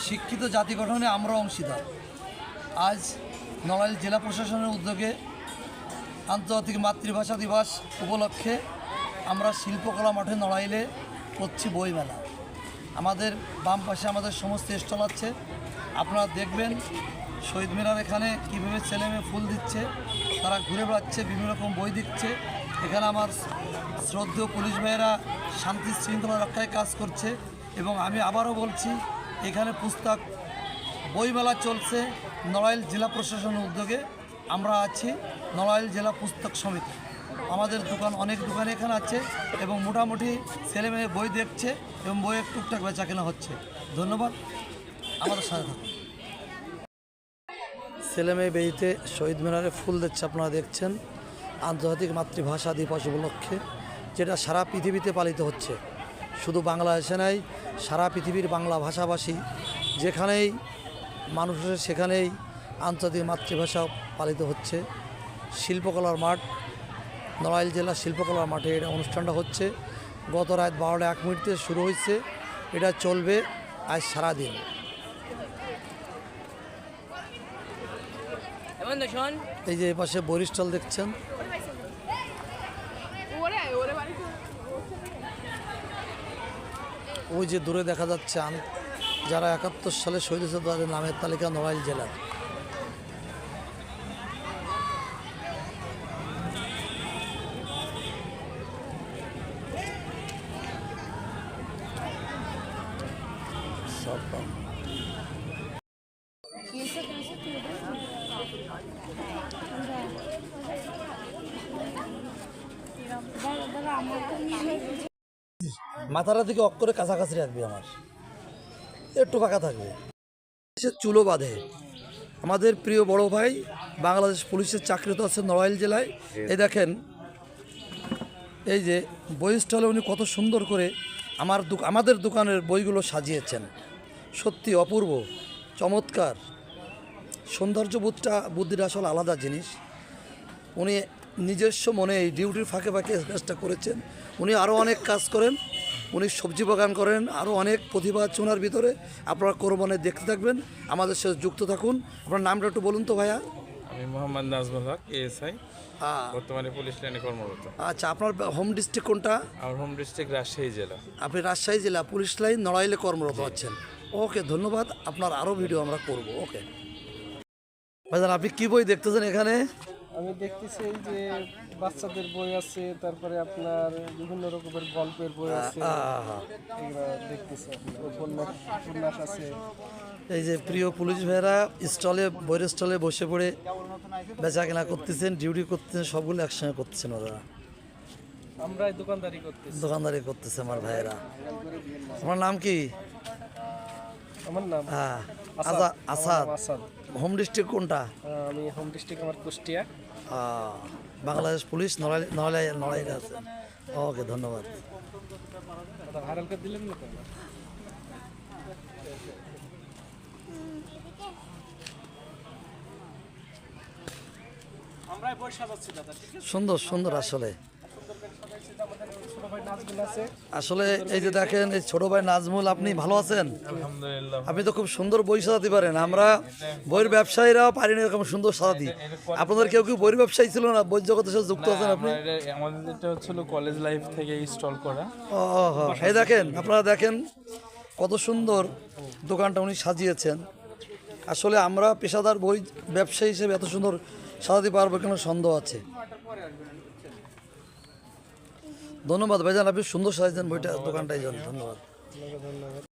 শিক্ষিত জাতি গঠনে আমরা অংশীদার। আজ নড়াইল জেলা প্রশাসনের উদ্যোগে আন্তর্জাতিক মাতৃভাষা দিবস উপলক্ষে আমরা শিল্পকলা মাঠে নড়াইলে করছি বইমেলা। আমাদের বাম পাশে আমাদের সমস্ত স্টল আছে, আপনারা দেখবেন। শহীদ মিনার এখানে কীভাবে ছেলেমেয়ে ফুল দিচ্ছে, তারা ঘুরে বেড়াচ্ছে, বিভিন্ন রকম বই দিচ্ছে। এখানে আমার শ্রদ্ধেয় পুলিশ ভাইয়েরা শান্তি শৃঙ্খলা রক্ষায় কাজ করছে। এবং আমি আবারও বলছি, এখানে পুস্তক বইমেলা চলছে নড়াইল জেলা প্রশাসনের উদ্যোগে। আমরা আছি নড়াইল জেলা পুস্তক সমিতি। আমাদের দোকান, অনেক দোকান এখানে আছে এবং মোটামুটি ছেলেমেয়ে বই দেখছে এবং বইয়ের টুকটাক বেচা কেনা হচ্ছে। ধন্যবাদ, আমাদের সাথে থাকুন। ছেলেমেয়ে বেইতে শহীদ মিনারে ফুল দিচ্ছে, আপনারা দেখছেন। আন্তর্জাতিক মাতৃভাষা দিবস উপলক্ষে, যেটা সারা পৃথিবীতে পালিত হচ্ছে। শুধু বাংলাদেশে নাই, সারা পৃথিবীর বাংলা ভাষাভাষী যেখানেই মানুষ আছে সেখানেই আন্তর্জাতিক মাতৃভাষা পালিত হচ্ছে। শিল্পকলার মাঠ, নড়াইল জেলা শিল্পকলার মাঠে এটা অনুষ্ঠানটা হচ্ছে। গত রাত 12টা 1 মিনিটে শুরু হয়েছে, এটা চলবে আজ সারাদিন। এই যে এপাশে বই স্টল দেখছেন। ওই যে দূরে দেখা যাচ্ছে যারা 71 সালে শহীদ হয়েছে তাদের নামের তালিকা নড়াইল জেলার। মাথাটা দিকে অক্ষরে কাছাকাছি রাখবে, আমার একটু ফাঁকা থাকবে। সে চুলো বাঁধে আমাদের প্রিয় বড় ভাই, বাংলাদেশ পুলিশের চাকরিরত আছে নড়াইল জেলায়। এই দেখেন, এই যে বই স্টলে উনি কত সুন্দর করে আমাদের দোকানের বইগুলো সাজিয়েছেন। সত্যি অপূর্ব, চমৎকার। সৌন্দর্য বুদ্ধিটা আসলে আলাদা জিনিস। উনি নিজস্ব মনে এই ডিউটির ফাঁকে ফাঁকে কাজটা করেছেন। উনি আরও অনেক কাজ করেন, উনি সবজি বাগান করেন, আরও অনেক প্রতিভা আছে ওনার ভিতরে। আপনারা কোরবানে দেখতে থাকবেন, আমাদের সাথে যুক্ত থাকুন। আপনার নামটা একটু বলুন তো ভাইয়া। আমি মোহাম্মদ নাজমুল হক, এএসআই, বর্তমানে পুলিশ লাইনে কর্মরত। আচ্ছা, আপনার হোম ডিস্ট্রিক্ট কোনটা? আমার হোম ডিস্ট্রিক্ট রাজশাহী জেলা। আপনি রাজশাহী জেলা পুলিশ লাইন নড়াইলে কর্মরত আছেন। ওকে, ধন্যবাদ। আপনার আরও ভিডিও আমরা করব। ওকে ভাইজান, আপনি কী বই দেখতেছেন এখানে? আমি দেখতেছি এই যে বাচ্চাদের বই আছে, তারপরে আপনার বিভিন্ন রকমের গল্পের বই আছে, এগুলো দেখতেছি। উপন্যাস আছে। এই যে প্রিয় পুলিশ ভাইয়েরা বইয়ের স্টলে বসে পড়ে বেচা কেনা করতেছেন, ডিউটি করতেছেন, সবগুলো একসঙ্গে করতেছেন। ওরা আমরা দোকানদারি করতেছে আমার ভাইয়েরা। আমার নাম কি? আমার নাম আসাদ। হোম ডিস্ট্রিক্ট কোনটা? আমি হোম ডিস্ট্রিক্ট আমার কুষ্টিয়া। বাংলাদেশ পুলিশ নড়াইল আছে। ওকে, ধন্যবাদ। ভাইরাল করে দিলেন না তো? সুন্দর সুন্দর। আসলে এই যে দেখেন, এই ছোট ভাই নাজমুল, আপনি ভালো আছেন? আলহামদুলিল্লাহ। আপনি তো খুব সুন্দর বই সাজাতে পারেন। আমরা বইয়ের ব্যবসায়ীরাও পারি না এরকম সুন্দর সাজাতে। আপনাদের কেউ বইয়ের ব্যবসায়ী ছিল না? বই জগতের সাথে যুক্ত আছেন আপনি? আমাদের এটা হচ্ছিল কলেজ লাইফ থেকে ইনস্টল করা। এই দেখেন, আপনারা দেখেন কত সুন্দর দোকানটা উনি সাজিয়েছেন। আসলে আমরা পেশাদার বই ব্যবসায়ী হিসেবে এত সুন্দর সাজাতে পারবো কেন সন্দেহ আছে। ধন্যবাদ ভাইজান, আপনি সুন্দর সাজাইছেন বইটা, দোকানটাই জন্য। ধন্যবাদ।